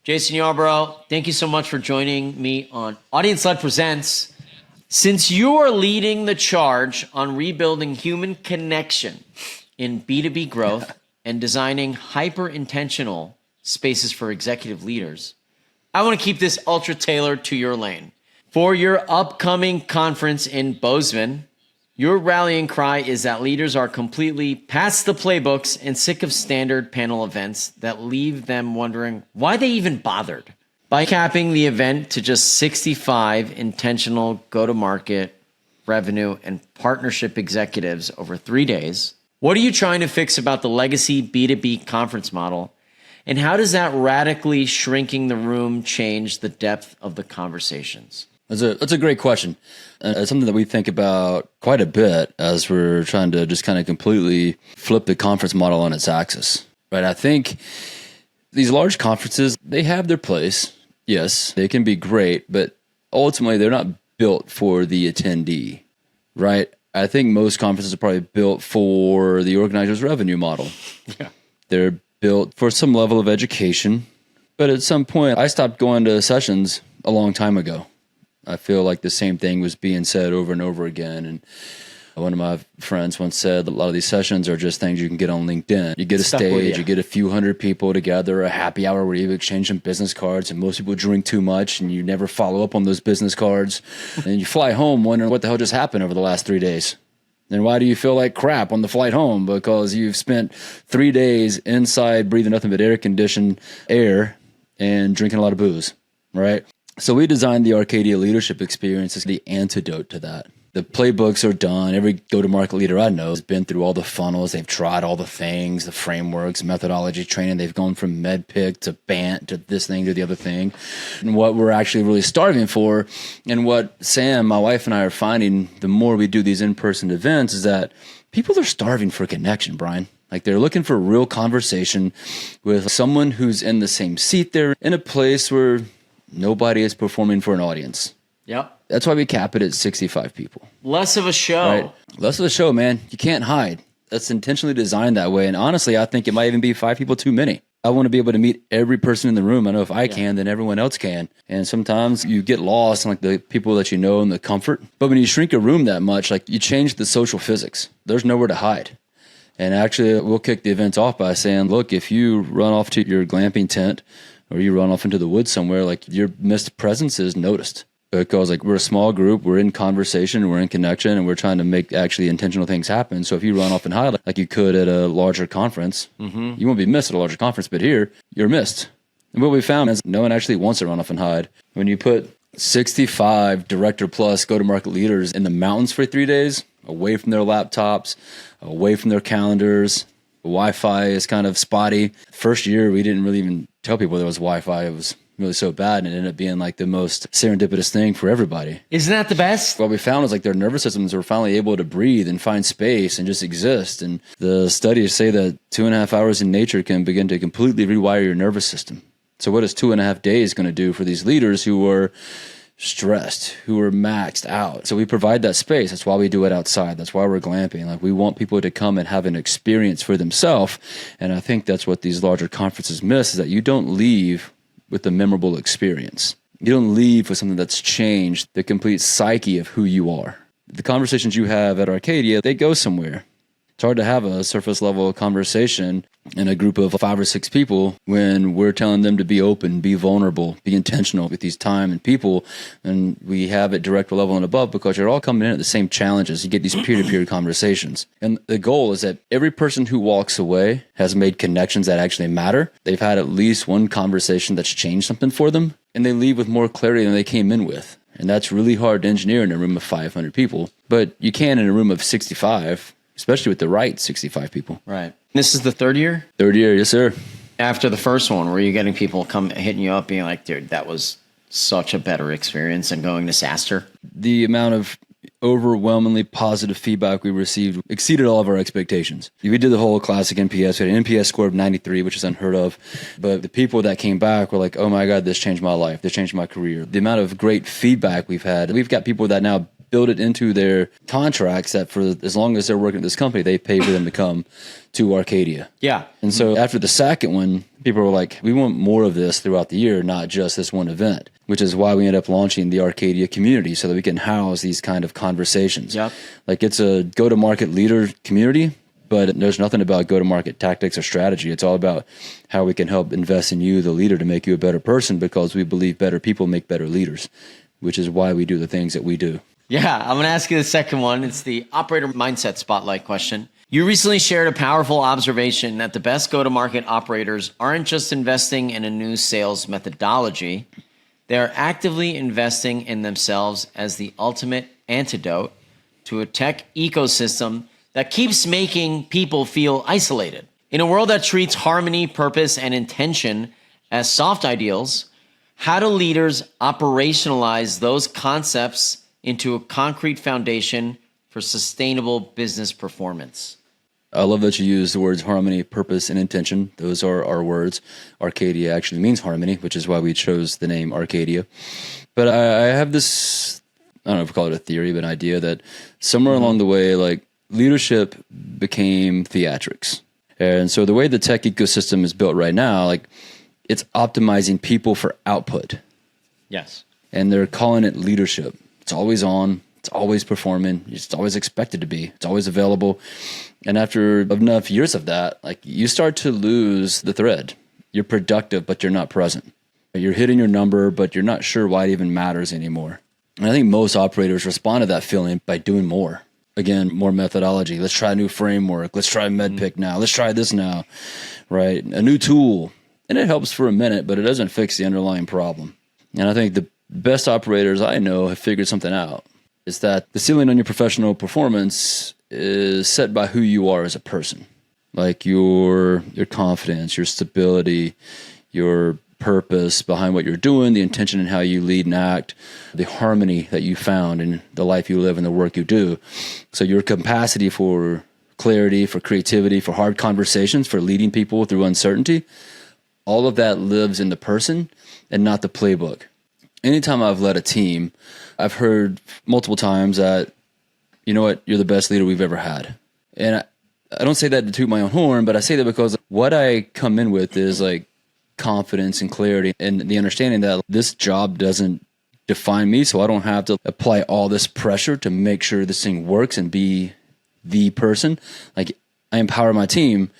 Jason Yarborough, thank you so much for joining me on AudienceLed Presents. Since you are leading the charge on rebuilding human connection in B2B growth and designing hyper-intentional spaces for executive leaders, I want to keep this ultra tailored to your lane. For your upcoming conference in Bozeman, your rallying cry is that leaders are completely past the playbooks and sick of standard panel events that leave them wondering why they even bothered. By capping the event to just 65 intentional go-to-market, revenue, and partnership executives over 3 days, what are you trying to fix about the legacy B2B conference model? And how does that radically shrinking the room change the depth of the conversations? That's a great question. It's something that we think about quite a bit as we're trying to just kind of completely flip the conference model on its axis, right? I think these large conferences, they have their place. Yes, they can be great, but ultimately they're not built for the attendee, right? I think most conferences are probably built for the organizer's revenue model. Yeah. They're built for some level of education, but at some point I stopped going to sessions a long time ago. I feel like the same thing was being said over and over again. And one of my friends once said that a lot of these sessions are just things you can get on LinkedIn. You get a stage, you get a few hundred people together, a happy hour where you exchange some business cards, and most people drink too much and you never follow up on those business cards. And you fly home wondering what the hell just happened over the last 3 days. Then why do you feel like crap on the flight home? Because you've spent 3 days inside breathing nothing but air-conditioned air and drinking a lot of booze, right? So we designed the Arcadia leadership experience as the antidote to that. The playbooks are done. Every go-to-market leader I know has been through all the funnels. They've tried all the things, the frameworks, methodology training. They've gone from MedPick to BANT to this thing to the other thing. And what we're actually really starving for, and what Sam, my wife, and I are finding the more we do these in-person events, is that people are starving for connection, Brian. Like they're looking for real conversation with someone who's in the same seat. They're in a place where nobody is performing for an audience. Yep. That's why we cap it at 65 people. Less of a show. Right? Less of a show, man. You can't hide. That's intentionally designed that way. And honestly, I think it might even be 5 people too many. I want to be able to meet every person in the room. I know if I can, then everyone else can. And sometimes you get lost in like the people that you know and the comfort. But when you shrink a room that much, like you change the social physics. There's nowhere to hide. And actually, we'll kick the event off by saying, look, if you run off to your glamping tent or you run off into the woods somewhere, like your missed presence is noticed. Because like we're a small group, we're in conversation, we're in connection, and we're trying to make actually intentional things happen. So if you run off and hide like you could at a larger conference, you won't be missed at a larger conference, but here, you're missed. And what we found is no one actually wants to run off and hide. When you put 65 director plus go-to-market leaders in the mountains for 3 days, away from their laptops, away from their calendars, Wi-Fi is kind of spotty. First year, we didn't really even tell people there was Wi-Fi. It was really so bad, and it ended up being like the most serendipitous thing for everybody. Isn't that the best? What we found was like their nervous systems were finally able to breathe and find space and just exist. And the studies say that 2.5 hours in nature can begin to completely rewire your nervous system. So what is 2.5 days going to do for these leaders who are stressed, who are maxed out? So we provide that space. That's why we do it outside. That's why we're glamping. Like we want people to come and have an experience for themselves. And I think that's what these larger conferences miss, is that you don't leave with a memorable experience. You don't leave with something that's changed the complete psyche of who you are. The conversations you have at Arcadia, they go somewhere. It's hard to have a surface level conversation in a group of 5 or 6 people when we're telling them to be open, be vulnerable, be intentional with these time and people. And we have it director level and above because you're all coming in at the same challenges. You get these peer-to-peer conversations. And the goal is that every person who walks away has made connections that actually matter. They've had at least one conversation that's changed something for them, and they leave with more clarity than they came in with. And that's really hard to engineer in a room of 500 people. But you can in a room of 65, especially with the right 65 people. Right. This is the third year? Third year, yes, sir. After the first one, were you getting people come hitting you up being like, dude, that was such a better experience than going to SaaStr? The amount of overwhelmingly positive feedback we received exceeded all of our expectations. We did the whole classic NPS. We had an NPS score of 93, which is unheard of. But the people that came back were like, oh my God, this changed my life. This changed my career. The amount of great feedback we've had. We've got people that now build it into their contracts that for as long as they're working at this company, they pay for them to come to Arcadia. Yeah. And so after the second one, people were like, we want more of this throughout the year, not just this one event, which is why we end up launching the Arcadia community so that we can house these kind of conversations. Yep. Like it's a go-to-market leader community, but there's nothing about go-to-market tactics or strategy. It's all about how we can help invest in you, the leader, to make you a better person, because we believe better people make better leaders, which is why we do the things that we do. Yeah, I'm going to ask you the second one. It's the operator mindset spotlight question. You recently shared a powerful observation that the best go-to-market operators aren't just investing in a new sales methodology. They're actively investing in themselves as the ultimate antidote to a tech ecosystem that keeps making people feel isolated. In a world that treats harmony, purpose, and intention as soft ideals, how do leaders operationalize those concepts into a concrete foundation for sustainable business performance? I love that you use the words harmony, purpose, and intention. Those are our words. Arcadia actually means harmony, which is why we chose the name Arcadia. But I have this, I don't know if we call it a theory, but an idea that somewhere along the way, like, leadership became theatrics. And so the way the tech ecosystem is built right now, like, it's optimizing people for output. Yes. And they're calling it leadership. It's always on. It's always performing. It's always expected to be. It's always available. And after enough years of that, like, you start to lose the thread. You're productive, but you're not present. You're hitting your number, but you're not sure why it even matters anymore. And I think most operators respond to that feeling by doing more. Again, more methodology. Let's try a new framework. Let's try MedPick now. Let's try this now, right? A new tool. And it helps for a minute, but it doesn't fix the underlying problem. And I think the best operators I know have figured something out. It's that the ceiling on your professional performance is set by who you are as a person. Like your confidence, your stability, your purpose behind what you're doing, the intention in how you lead and act, the harmony that you found in the life you live and the work you do. So your capacity for clarity, for creativity, for hard conversations, for leading people through uncertainty, all of that lives in the person and not the playbook. Anytime I've led a team, I've heard multiple times that, you know what, you're the best leader we've ever had. And I don't say that to toot my own horn, but I say that because what I come in with is like confidence and clarity and the understanding that this job doesn't define me, so I don't have to apply all this pressure to make sure this thing works and be the person. Like, I empower my team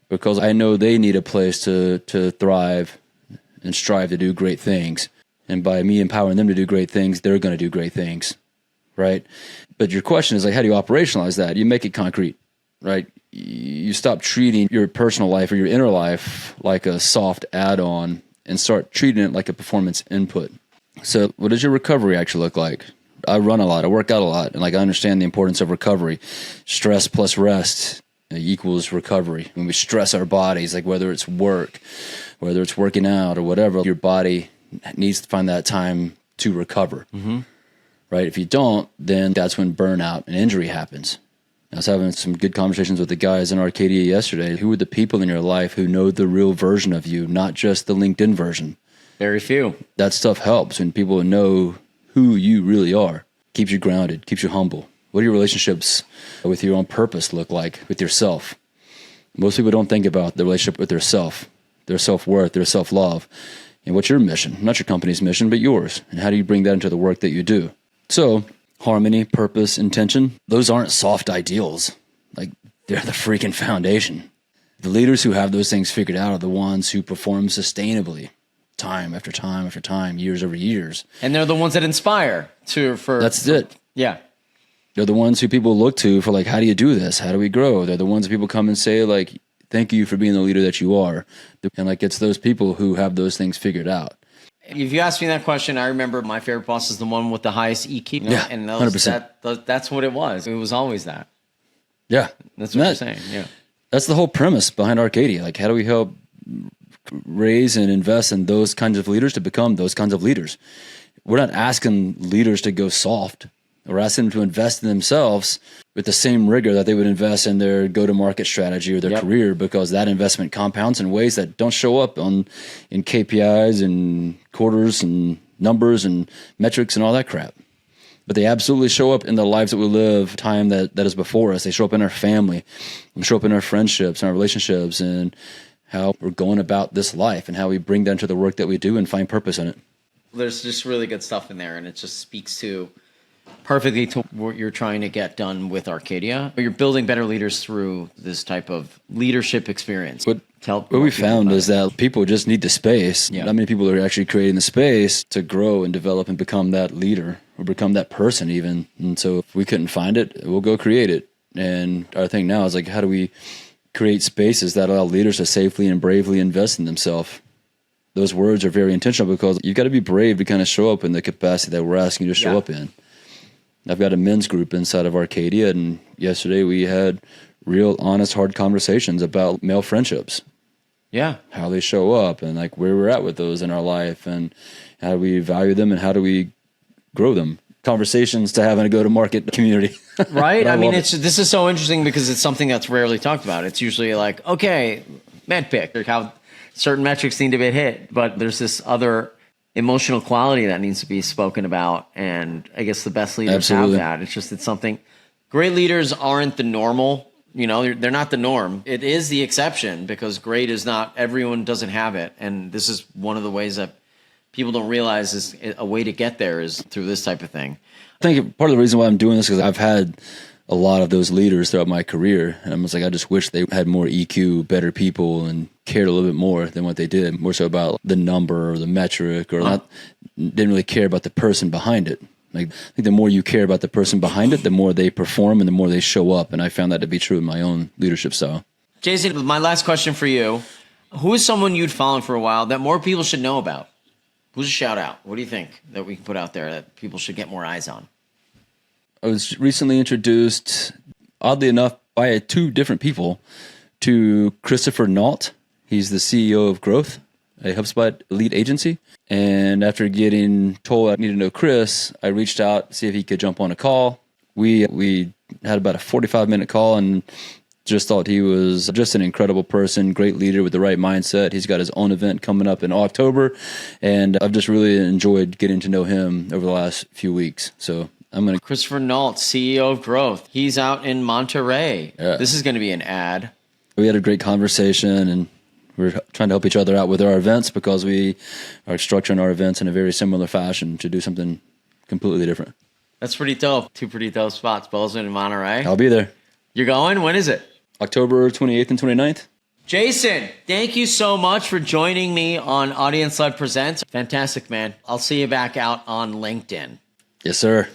because I know they need a place to thrive and strive to do great things. And by me empowering them to do great things, they're going to do great things, right? But your question is like, how do you operationalize that? You make it concrete, right? You stop treating your personal life or your inner life like a soft add-on and start treating it like a performance input. So what does your recovery actually look like? I run a lot. I work out a lot. And like, I understand the importance of recovery. Stress plus rest equals recovery. When we stress our bodies, like whether it's work, whether it's working out or whatever, your body needs to find that time to recover, right? If you don't, then that's when burnout and injury happens. I was having some good conversations with the guys in Arcadia yesterday. Who are the people in your life who know the real version of you, not just the LinkedIn version? Very few. That stuff helps when people know who you really are. Keeps you grounded, keeps you humble. What do your relationships with your own purpose look like with yourself? Most people don't think about the relationship with their self, their self-worth, their self-love. And what's your mission? Not your company's mission, but yours. And how do you bring that into the work that you do? So harmony, purpose, intention, those aren't soft ideals. Like, they're the freaking foundation. The leaders who have those things figured out are the ones who perform sustainably, time after time after time, years over years. And they're the ones that inspire That's it. Yeah. They're the ones who people look to for like, how do you do this? How do we grow? They're the ones that people come and say like, thank you for being the leader that you are. And like, it's those people who have those things figured out. If you asked me that question, I remember my favorite boss is the one with the highest EQ. You know? Yeah, and 100%. That's what it was. It was always that. Yeah. That's what you're saying. Yeah. That's the whole premise behind Arcadia. Like, how do we help raise and invest in those kinds of leaders to become those kinds of leaders? We're not asking leaders to go soft. We're asking them to invest in themselves with the same rigor that they would invest in their go-to-market strategy or their career, because that investment compounds in ways that don't show up in KPIs and quarters and numbers and metrics and all that crap. but they absolutely show up in the lives that we live, time that is before us. They show up in our family, and show up in our friendships and our relationships, and how we're going about this life, and how we bring that into the work that we do and find purpose in it. There's just really good stuff in there, and it just speaks perfectly to what you're trying to get done with Arcadia. You're building better leaders through this type of leadership experience. What we found is that people just need the space. Yeah. Not many people are actually creating the space to grow and develop and become that leader or become that person even. And so if we couldn't find it, we'll go create it. And our thing now is like, how do we create spaces that allow leaders to safely and bravely invest in themselves? Those words are very intentional, because you've got to be brave to kind of show up in the capacity that we're asking you to show up in. I've got a men's group inside of Arcadia, and yesterday we had real, honest, hard conversations about male friendships. Yeah. How they show up, and like where we're at with those in our life, and how do we value them, and how do we grow them. Conversations to have in a go-to-market community. Right? I mean, this is so interesting because it's something that's rarely talked about. It's usually like, okay, metric, or how certain metrics need to be hit, but there's this other emotional quality that needs to be spoken about, and I guess the best leaders have that. It's something. Great leaders aren't the normal, they're not the norm. It is the exception, because great is not, everyone doesn't have it, and this is one of the ways that people don't realize is a way to get there is through this type of thing. I think part of the reason why I'm doing this is because I've had a lot of those leaders throughout my career, and I was like, I just wish they had more EQ, better people, and cared a little bit more than what they did. More so about the number or the metric, or didn't really care about the person behind it. Like, I think the more you care about the person behind it, the more they perform and the more they show up. And I found that to be true in my own leadership style. Jason, my last question for you: who is someone you'd followed for a while that more people should know about? Who's a shout out? What do you think that we can put out there that people should get more eyes on? I was recently introduced, oddly enough, by two different people to Christopher Nault. He's the CEO of Growth, a HubSpot elite agency. And after getting told I needed to know Chris, I reached out to see if he could jump on a call. We had about a 45-minute call, and just thought he was just an incredible person, great leader with the right mindset. He's got his own event coming up in October, and I've just really enjoyed getting to know him over the last few weeks. So Christopher Nault, CEO of Growth. He's out in Monterey. Yeah. This is going to be an ad. We had a great conversation, and we're trying to help each other out with our events, because we are structuring our events in a very similar fashion to do something completely different. That's pretty dope. Two pretty dope spots, Bozeman and Monterey. I'll be there. You're going? When is it? October 28th and 29th. Jason, thank you so much for joining me on AudienceLed Presents. Fantastic, man. I'll see you back out on LinkedIn. Yes, sir.